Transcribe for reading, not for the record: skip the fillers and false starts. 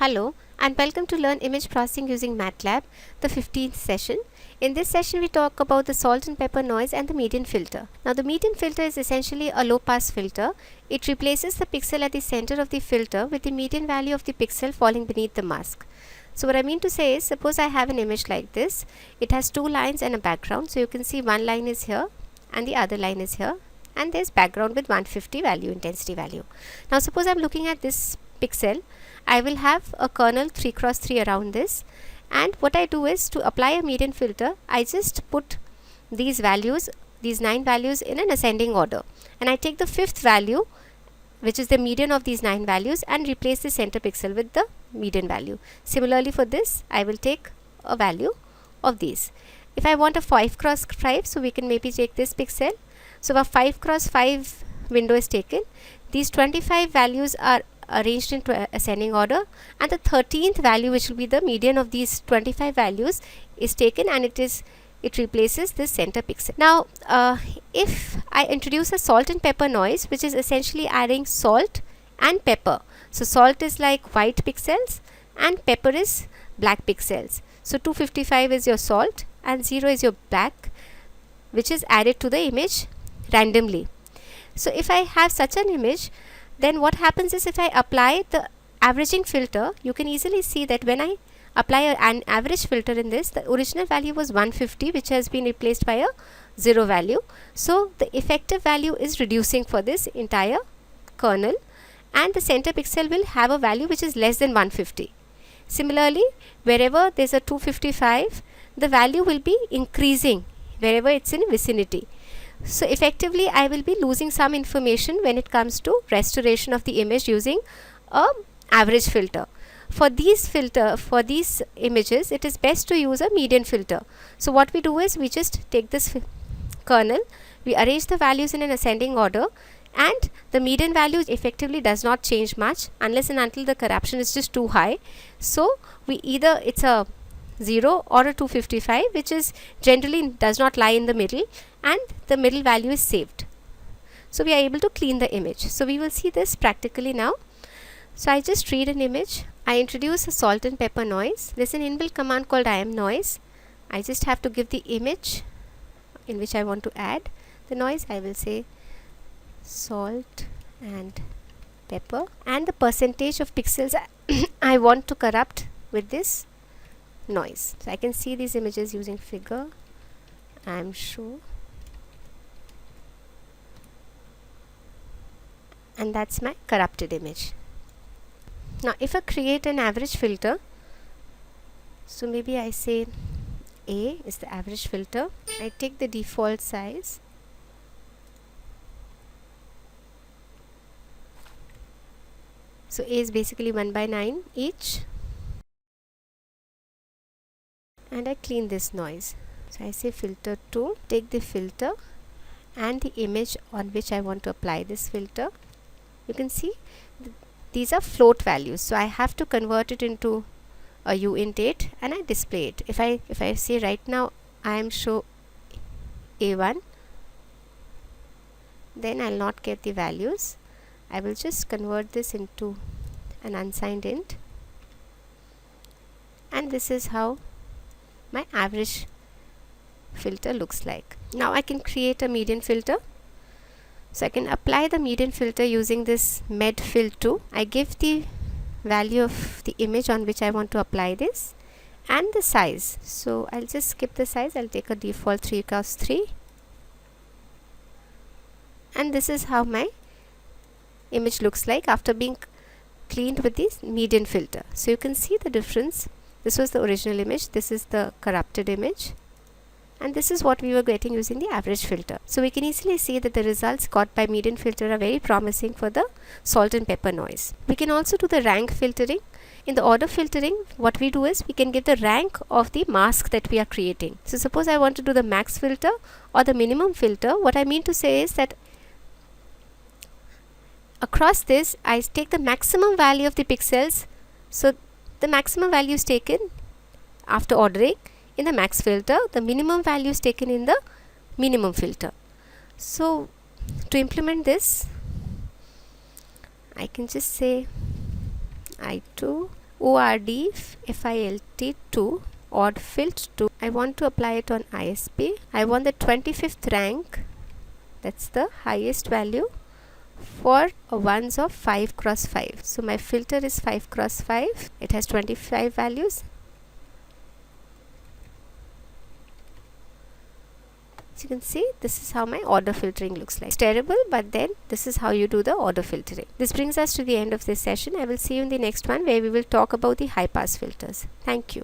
Hello and welcome to Learn Image Processing using MATLAB, the 15th session. In this session we talk about the salt and pepper noise and the median filter. Now the median filter is essentially a low pass filter. It replaces the pixel at the center of the filter with the median value of the pixel falling beneath the mask. So what I mean to say is, suppose I have an image like this. It has two lines and a background. So you can see one line is here and the other line is here, and there's background with 150 value, intensity value. Now suppose I'm looking at this pixel. I will have a kernel 3x3 around this, and what I do is, to apply a median filter, I just put these values, these 9 values, in an ascending order, and I take the 5th value, which is the median of these 9 values, and replace the center pixel with the median value. Similarly for this, I will take a value of these. If I want a 5x5, so we can maybe take this pixel. So a 5x5 window is taken. These 25 values are arranged into ascending order, and the 13th value, which will be the median of these 25 values, is taken, and it replaces this center pixel. Now if I introduce a salt and pepper noise, which is essentially adding salt and pepper. So salt is like white pixels and pepper is black pixels. So 255 is your salt and 0 is your black, which is added to the image randomly. So if I have such an image, then what happens is, if I apply the averaging filter, you can easily see that when I apply an average filter in this, the original value was 150, which has been replaced by a 0 value. So the effective value is reducing for this entire kernel, and the center pixel will have a value which is less than 150. Similarly, wherever there is a 255, the value will be increasing wherever it's in vicinity. So effectively I will be losing some information when it comes to restoration of the image using a average filter. For these images, it is best to use a median filter. So what we do is, we just take this kernel, we arrange the values in an ascending order, and the median value effectively does not change much unless and until the corruption is just too high. So we either, it's a 0 or a 255, which is generally does not lie in the middle, and the middle value is saved. So we are able to clean the image. So we will see this practically now. So I just read an image, I introduce a salt and pepper noise. There's an inbuilt command called imnoise. I just have to give the image in which I want to add the noise. I will say salt and pepper, and the percentage of pixels I want to corrupt with this noise. So I can see these images using figure. I am sure, and that's my corrupted image. Now if I create an average filter, so maybe I say A is the average filter. I take the default size, so A is basically 1/9 each, and I clean this noise. So I say filter 2, take the filter and the image on which I want to apply this filter. You can see these are float values, so I have to convert it into a uint8 and I display it. If I say right now I am show A1, then I'll not get the values. I will just convert this into an unsigned int, and this is how my average filter looks like. Now I can create a median filter. So I can apply the median filter using this medfill2. I give the value of the image on which I want to apply this and the size. So I'll just skip the size. I'll take a default 3x3, and this is how my image looks like after being cleaned with this median filter. So you can see the difference. This was the original image, this is the corrupted image, and this is what we were getting using the average filter. So we can easily see that the results got by median filter are very promising for the salt and pepper noise. We can also do the rank filtering. In the order filtering, what we do is, we can give the rank of the mask that we are creating. So suppose I want to do the max filter or the minimum filter. What I mean to say is that across this I take the maximum value of the pixels. So the maximum value is taken after ordering in the max filter, the minimum value is taken in the minimum filter. So to implement this, I can just say I2 ORD FILT2 odd filt 2. I want to apply it on ISP. I want the 25th rank, that's the highest value, for ones of 5 cross 5. So my filter is 5 cross 5. It has 25 values. As you can see, this is how my order filtering looks like. It's terrible, but then this is how you do the order filtering. This brings us to the end of this session. I will see you in the next one, where we will talk about the high pass filters. Thank you.